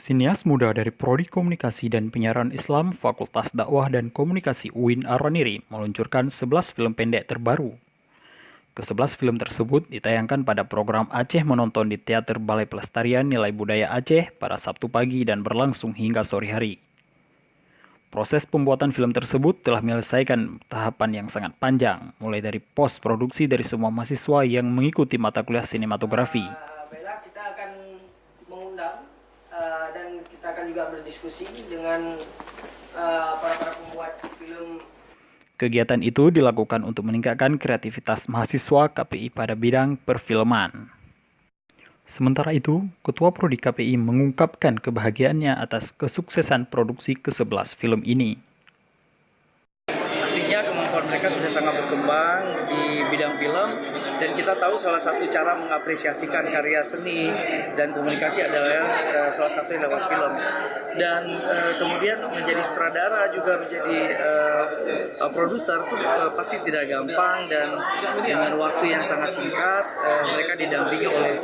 Sinias muda dari Prodi Komunikasi dan Penyiaran Islam Fakultas Dakwah dan Komunikasi UIN Araniri meluncurkan 11 film pendek terbaru. Ke-11 film tersebut ditayangkan pada program Aceh Menonton di Teater Balai Pelestarian Nilai Budaya Aceh pada Sabtu pagi dan berlangsung hingga sore hari. Proses pembuatan film tersebut telah menyelesaikan tahapan yang sangat panjang, mulai dari pos-produksi dari semua mahasiswa yang mengikuti mata kuliah sinematografi. Baiklah, kita akan mengundang dan kita akan juga berdiskusi dengan para pembuat film. Kegiatan itu dilakukan untuk meningkatkan kreativitas mahasiswa KPI pada bidang perfilman. Sementara itu, Ketua Prodi KPI mengungkapkan kebahagiaannya atas kesuksesan produksi ke-11 film ini. Artinya kemampuan mereka sudah sangat berkembang di bidang film, dan kita tahu salah satu cara mengapresiasikan karya seni dan komunikasi adalah salah satu yang lewat film. Dan kemudian menjadi sutradara juga menjadi produser itu pasti tidak gampang, dan dengan waktu yang sangat singkat mereka didampingi oleh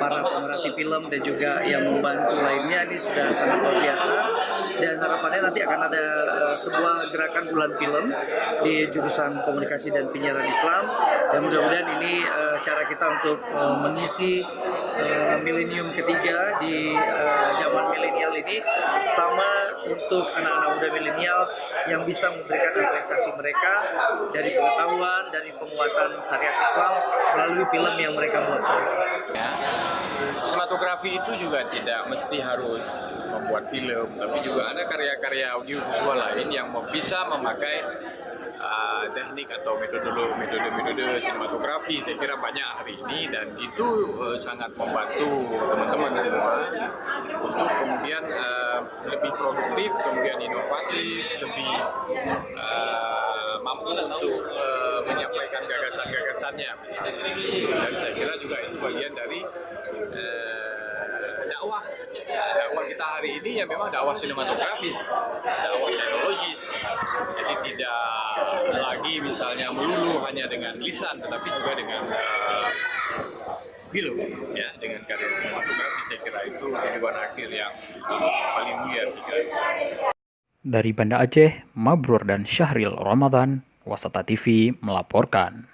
para pemerhati film dan juga yang membantu lainnya. Ini sudah sangat luar biasa, dan harapannya nanti akan ada sebuah gerakan bulan film di jurusan komunikasi dan penyiaran Islam, dan mudah-mudahan ini cara kita untuk mengisi milenium ketiga di zaman milenial ini, terutama untuk anak-anak muda milenial yang bisa memberikan apresiasi mereka dari pengetahuan, dari penguatan syariat Islam melalui film yang mereka buat sendiri. Ya, sinematografi itu juga tidak mesti harus membuat film, tapi juga ada karya-karya audiovisual lain yang bisa memakai teknik atau metode sinematografi. Saya kira banyak hari ini, dan itu sangat membantu teman-teman semua untuk kemudian lebih produktif, kemudian inovatif, lebih mampu untuk menyampaikan gagasan-gagasannya misalnya. Dan saya kira juga itu bagian dari dakwah kita hari ini, yang memang dakwah sinematografis, dakwah teknologis. Jadi tidak lagi misalnya melulu hanya dengan lisan, tetapi juga dengan film, ya, dengan karya sinematografi. Saya kira itu tujuan akhir yang paling mulia, saya kira. Dari Banda Aceh, Mabrur dan Syahril Ramadan, Wasata TV melaporkan.